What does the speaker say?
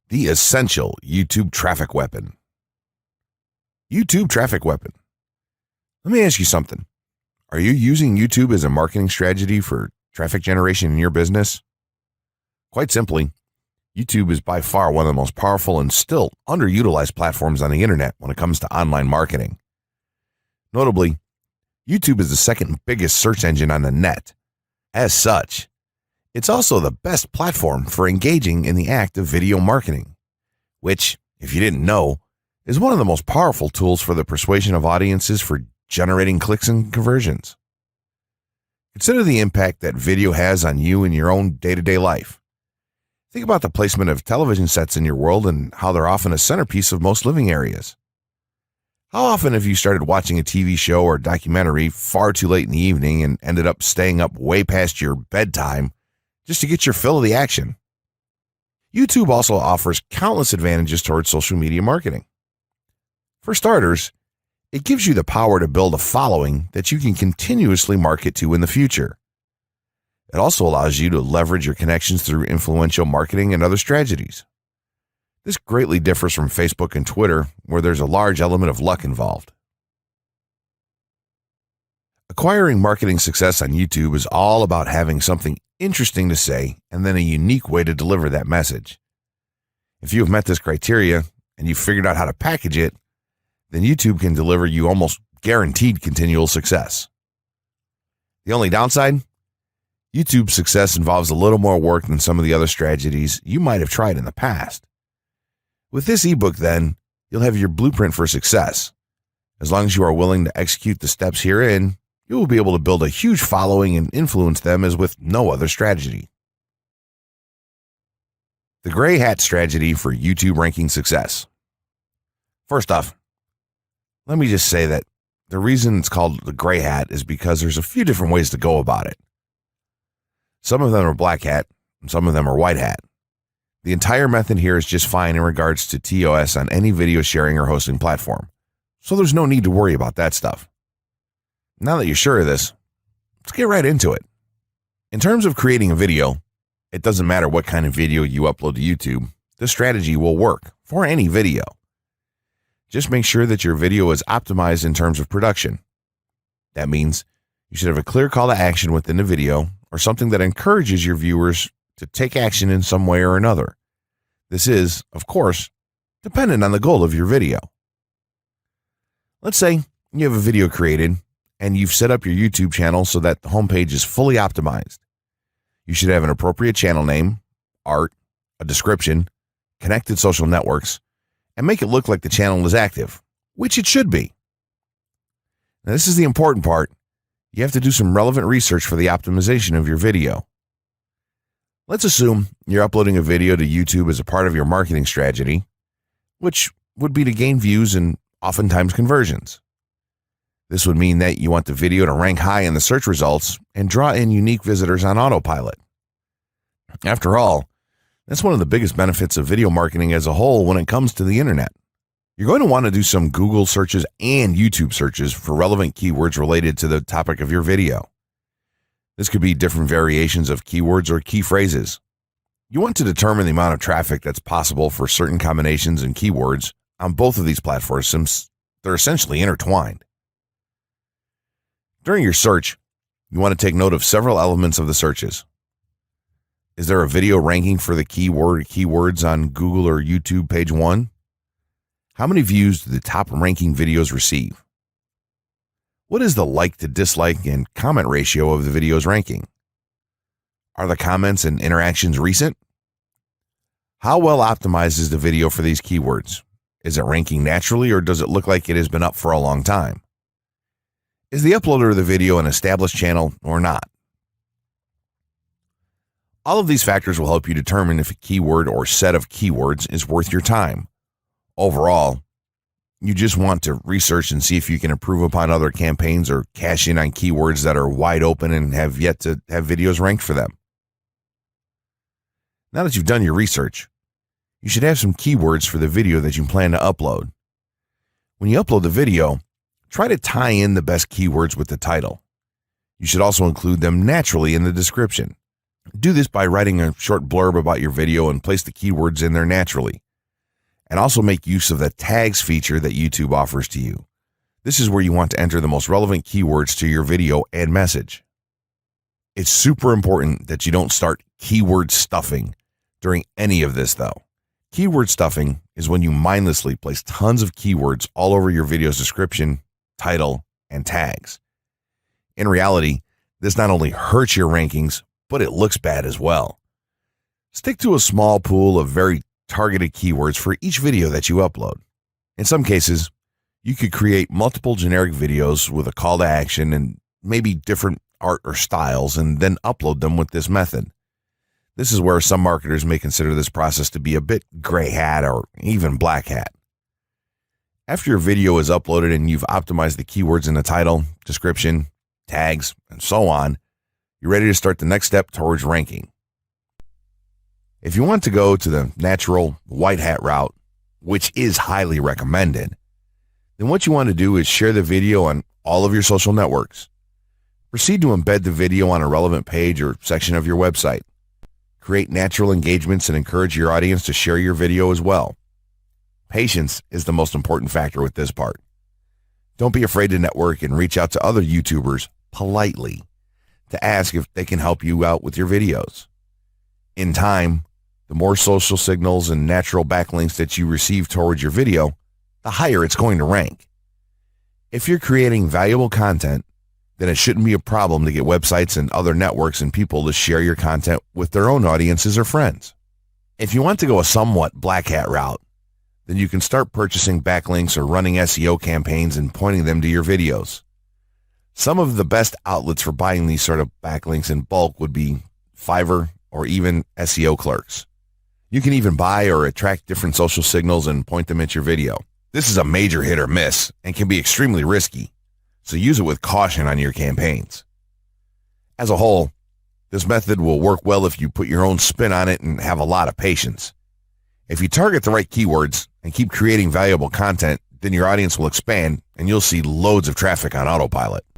The essential YouTube traffic weapon. YouTube traffic weapon. Let me ask you something. Are you using YouTube as a marketing strategy for traffic generation in your business? Quite simply, YouTube is by far one of the most powerful and still underutilized platforms on the internet when it comes to online marketing. Notably, YouTube is the second biggest search engine on the net. As such, it's also the best platform for engaging in the act of video marketing, which, if you didn't know, is one of the most powerful tools for the persuasion of audiences for generating clicks and conversions. Consider the impact that video has on you in your own day-to-day life. Think about the placement of television sets in your world and how they're often a centerpiece of most living areas. How often have you started watching a TV show or documentary far too late in the evening and ended up staying up way past your bedtime just to get your fill of the action? YouTube also offers countless advantages towards social media marketing. For starters, it gives you the power to build a following that you can continuously market to in the future. It also allows you to leverage your connections through influential marketing and other strategies. This greatly differs from Facebook and Twitter, where there's a large element of luck involved. Acquiring marketing success on YouTube is all about having something interesting to say and then a unique way to deliver that message. If you have met this criteria and you've figured out how to package it, then YouTube can deliver you almost guaranteed continual success. The only downside? YouTube's success involves a little more work than some of the other strategies you might have tried in the past. With this ebook, then, you'll have your blueprint for success. As long as you are willing to execute the steps herein, you will be able to build a huge following and influence them as with no other strategy. The gray hat strategy for YouTube ranking success. First off, let me just say that the reason it's called the gray hat is because there's a few different ways to go about it. Some of them are black hat, and some of them are white hat. The entire method here is just fine in regards to TOS on any video sharing or hosting platform, so there's no need to worry about that stuff. Now that you're sure of this, let's get right into it. In terms of creating a video, it doesn't matter what kind of video you upload to YouTube, this strategy will work for any video. Just make sure that your video is optimized in terms of production. That means you should have a clear call to action within the video or something that encourages your viewers to take action in some way or another. This is, of course, dependent on the goal of your video. Let's say you have a video created and you've set up your YouTube channel so that the homepage is fully optimized. You should have an appropriate channel name, art, a description, connected social networks, and make it look like the channel is active, which it should be. Now, this is the important part. You have to do some relevant research for the optimization of your video. Let's assume you're uploading a video to YouTube as a part of your marketing strategy, which would be to gain views and oftentimes conversions. This would mean that you want the video to rank high in the search results and draw in unique visitors on autopilot. After all, that's one of the biggest benefits of video marketing as a whole when it comes to the internet. You're going to want to do some Google searches and YouTube searches for relevant keywords related to the topic of your video. This could be different variations of keywords or key phrases. You want to determine the amount of traffic that's possible for certain combinations and keywords on both of these platforms since they're essentially intertwined. During your search, you want to take note of several elements of the searches. Is there a video ranking for the keyword or keywords on Google or YouTube page 1? How many views do the top ranking videos receive? What is the like to dislike and comment ratio of the video's ranking? Are the comments and interactions recent? How well optimized is the video for these keywords? Is it ranking naturally or does it look like it has been up for a long time? Is the uploader of the video an established channel or not? All of these factors will help you determine if a keyword or set of keywords is worth your time. Overall, you just want to research and see if you can improve upon other campaigns or cash in on keywords that are wide open and have yet to have videos ranked for them. Now that you've done your research, you should have some keywords for the video that you plan to upload. When you upload the video, try to tie in the best keywords with the title. You should also include them naturally in the description. Do this by writing a short blurb about your video and place the keywords in there naturally. And also make use of the tags feature that YouTube offers to you. This is where you want to enter the most relevant keywords to your video and message. It's super important that you don't start keyword stuffing during any of this though. Keyword stuffing is when you mindlessly place tons of keywords all over your video's description, title, and tags. In reality, this not only hurts your rankings, but it looks bad as well. Stick to a small pool of very targeted keywords for each video that you upload. In some cases, you could create multiple generic videos with a call to action and maybe different art or styles and then upload them with this method. This is where some marketers may consider this process to be a bit gray hat or even black hat. After your video is uploaded and you've optimized the keywords in the title, description, tags, and so on, you're ready to start the next step towards ranking. If you want to go to the natural white hat route, which is highly recommended, then what you want to do is share the video on all of your social networks. Proceed to embed the video on a relevant page or section of your website. Create natural engagements and encourage your audience to share your video as well. Patience is the most important factor with this part. Don't be afraid to network and reach out to other YouTubers politely to ask if they can help you out with your videos. In time, the more social signals and natural backlinks that you receive towards your video, the higher it's going to rank. If you're creating valuable content, then it shouldn't be a problem to get websites and other networks and people to share your content with their own audiences or friends. If you want to go a somewhat black hat route, then you can start purchasing backlinks or running SEO campaigns and pointing them to your videos. Some of the best outlets for buying these sort of backlinks in bulk would be Fiverr or even SEO clerks. You can even buy or attract different social signals and point them at your video. This is a major hit or miss and can be extremely risky, so use it with caution on your campaigns. As a whole, this method will work well if you put your own spin on it and have a lot of patience. If you target the right keywords and keep creating valuable content, then your audience will expand and you'll see loads of traffic on autopilot.